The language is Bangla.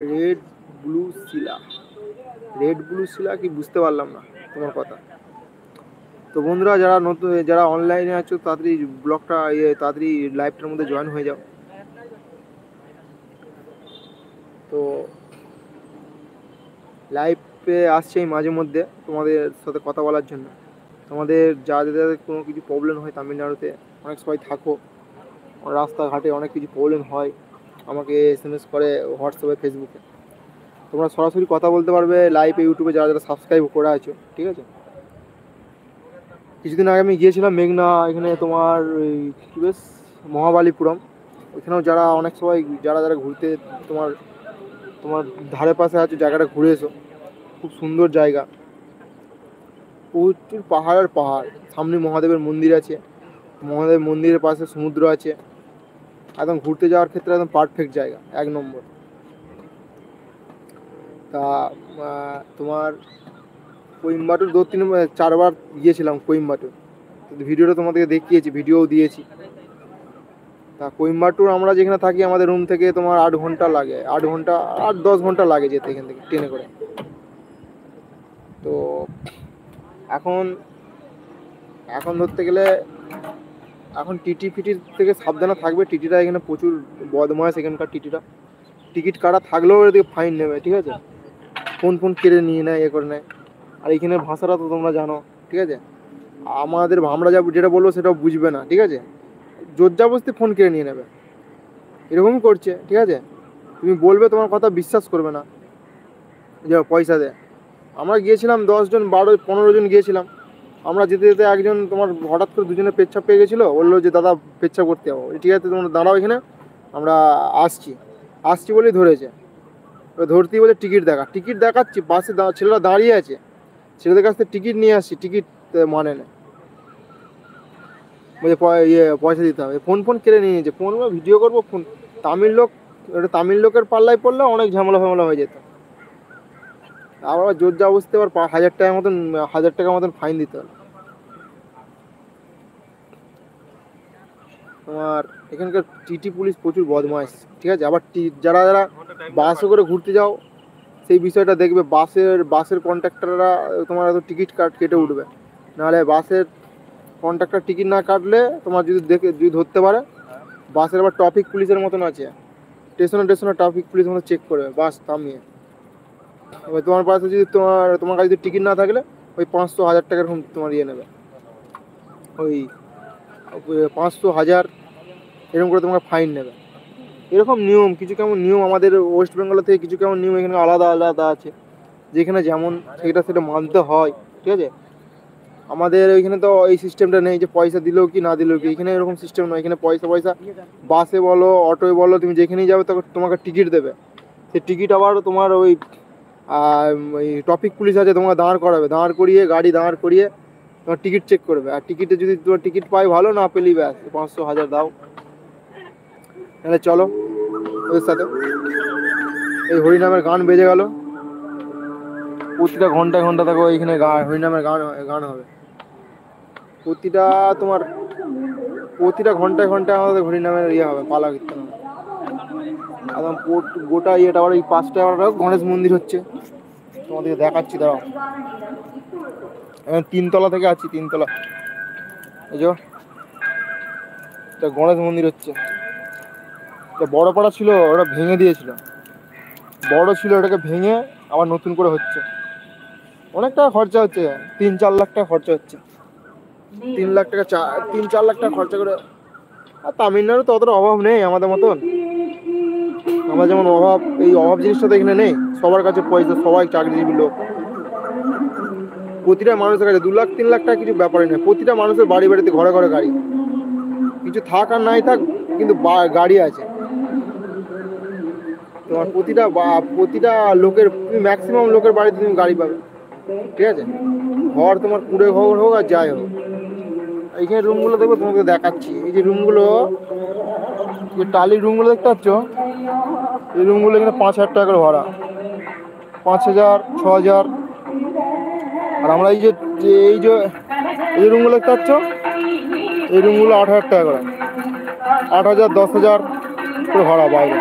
রেড ব্লু শিলা, রেড ব্লু শিলা কি বুঝতে পারলাম না তোমার কথা। তো বন্ধুরা যারা নতুন, যারা অনলাইনে আছো তাড়াতাড়ি ব্লগটা তাড়াতাড়ি লাইভটার মধ্যে জয়েন হয়ে যাও। তো লাইভে আসছে মাঝে মধ্যে তোমাদের সাথে কথা বলার জন্য। তোমাদের যাদের কোনো কিছু প্রবলেম হয়, তামিলনাড়ুতে অনেক সময় থাকো, রাস্তাঘাটে অনেক কিছু প্রবলেম হয়, আমাকে SMS করে হোয়াটসঅ্যাপে, ফেসবুকে। তোমরা সরাসরি কথা বলতে পারবে লাইভে, ইউটিউবে যারা যারা সাবস্ক্রাইব করে আছো, ঠিক আছে। কিছুদিন আগে আমি গিয়েছিলাম মেঘনা, এখানে তোমার কি বেশ মহাবালিপুরম। ওইখানেও যারা অনেক সময় যারা যারা ঘুরতে তোমার তোমার ধারে পাশে আছে, জায়গাটা ঘুরে এসো, খুব সুন্দর জায়গা, প্রচুর পাহাড় আর পাহাড়। সামনে মহাদেবের মন্দির আছে, মহাদেব মন্দিরের পাশে সমুদ্র আছে, একদম ঘুরতে যাওয়ার ক্ষেত্রে একদম পারফেক্ট জায়গা, 1 নম্বর। তা তোমার কোয়েম্বাটুর 4বার গিয়েছিলাম কোয়েম্বাটুর, ভিডিওটা তোমাদেরকে দেখিয়েছি, ভিডিওও দিয়েছি। তা কোয়েম্বাটুর আমরা যেখানে থাকি আমাদের রুম থেকে তোমার 8 ঘন্টা লাগে, 8 ঘন্টা 8-10 ঘন্টা লাগে যেতে এখান থেকে ট্রেনে করে। তো এখন এখন ধরতে গেলে এখন টিটির থেকে সাবধানে থাকবে। টিটিটা এখানে প্রচুর বদমাইশ, এখানকার টিটিটা। টিকিট কাটা থাকলেও এদিকে ফাইন নেবে, ঠিক আছে। ফোন কেড়ে নিয়ে নেয়, করে নেয়। আর এখানে ভাষাটা তো তোমরা জানো, ঠিক আছে। আমরা যেটা বলবো সেটাও বুঝবে না, ঠিক আছে। জোরজাবস্তি ফোন কেড়ে নিয়ে নেবে, এরকমই করছে, ঠিক আছে। তুমি বলবে, তোমার কথা বিশ্বাস করবে না, যে পয়সা দেয়। আমরা গিয়েছিলাম 10 জন, 12-15 জন গিয়েছিলাম। আমরা যেতে যেতে একজন তোমার হঠাৎ করে দুজনে পেচ্ছাপ পেয়ে গেছিলো, বললো যে দাদা পেচ্ছাপ করতে যাবো। ঠিক আছে তোমরা দাঁড়াও এখানে, আমরা আসছি বলেই ধরেছে। ধরতেই বলে টিকিট দেখাচ্ছি, বাসে ছেলেরা দাঁড়িয়ে আছে, ছেলেদের কাছ থেকে টিকিট নিয়ে আসছি, টিকিট মানে না, বলছে পয়সা দিতে হবে। ফোন কেড়ে নিয়ে নিয়েছে, ফোন ভিডিও করবো, ফোন তামিল লোকের পাল্লায় পড়লে অনেক ঝামেলা হয়ে যেত। আবার জোর জবরদস্তি আবার 1000 টাকার মতন ফাইন দিতে হবে। তোমার এখানকার টিটি পুলিশ প্রচুর বদমাইশ, ঠিক আছে। আবার যারা যারা বাসে করে ঘুরতে যাও, সেই বিষয়টা দেখবে। বাসের কন্ট্রাক্টররা তোমার এত টিকিট কেটে উঠবে, নাহলে বাসের কন্ট্রাক্টর টিকিট না কাটলে তোমার যদি ধরতে পারে, বাসের আবার ট্রাফিক পুলিশের মতন আছে, স্টেশনে ট্রাফিক পুলিশের মতো চেক করবে বাস থামিয়ে। এবার তোমার পাশে যদি তোমার কাছে যদি টিকিট না থাকলে ওই 500-1000 টাকার তোমার নেবে, ওই 500-1000 এরকম করে তোমাকে ফাইন নেবে। এরকম নিয়ম, কিছু কেমন নিয়ম আমাদের ওয়েস্ট বেঙ্গল থেকে কিছু কেমন নিয়ম এখানে আলাদা আছে, যেখানে যেমন সেটা মানতে হয়, ঠিক আছে। আমাদের ওইখানে তো এই সিস্টেমটা নেই যে পয়সা দিলেও কি না দিলেও কি, এখানে এরকম সিস্টেম নয়। এখানে পয়সা বাসে বলো, অটোয় বলো, তুমি যেখানেই যাবে তখন তোমাকে টিকিট দেবে। সেই টিকিট আবার তোমার ওই ট্রাফিক পুলিশ আছে, তোমাকে দাঁড় করিয়ে গাড়ি দাঁড় করিয়ে তোমার টিকিট চেক করবে। আর টিকিটে যদি তোমার টিকিট পাই ভালো, না পেলেই ব্যাস 500-1000 দাও। তাহলে চলো ওদের সাথে। এই হরিনামের গান বেজে গেল, প্রতিটা ঘন্টায় দেখো এইখানে হরিনামের গান হবে। প্রতিটা ঘন্টায় আমাদের হরিনামের হবে, পালা কীর্তন হবে। একদম গোটা ইয়েটা। আবার এই 5টা গণেশ মন্দির হচ্ছে, তোমাদেরকে দেখাচ্ছি, দাঁড়াও। এখন 3তলা থেকে আছি, 3তলা। এই যে এটা গণেশ মন্দির হচ্ছে। এটা বড় পাড়া ছিল, ওটা ভেঙে দিয়েছিল, বড় ছিল, ওটাকে ভেঙে আবার নতুন করে হচ্ছে। অনেক টাকা খরচা হচ্ছে, 3-4 লাখ টাকা খরচা হচ্ছে। 3-4 লাখ টাকা খরচা করে। আর তামিলনাড়ু তো অতটা অভাব নেই আমাদের মতন। আমরা যেমন এই অভাব জিনিসটা তো এখানে নেই। সবার কাছে পয়সা, সবাই চাকরিজীবী লোক। প্রতিটা মানুষের কাছে 2 লাখ 3 লাখ টাকা কিছু ব্যাপারই নেই। প্রতিটা মানুষের বাড়িতে ঘরে গাড়ি, কিছু থাক আর নাই থাক, কিন্তু গাড়ি আছে তোমার। প্রতিটা লোকের, ম্যাক্সিমাম লোকের বাড়িতে তুমি গাড়ি পাবে, ঠিক আছে। ঘর তোমার কুড়ে ঘর হোক আর যাই হোক। এইখানে রুমগুলো দেখবো, তোমাকে দেখাচ্ছি। এই যে রুমগুলো, যে টালির রুমগুলো দেখতে পাচ্ছ, এই রুমগুলো এখানে 5,000 টাকা করে ভাড়া, 5,000, 6,000। আর আমরা এই যে রুমগুলো দেখতে পাচ্ছ, এই রুমগুলো 8,000 টাকা করে, 8,000, 10,000 করে ভাড়া বাইরে।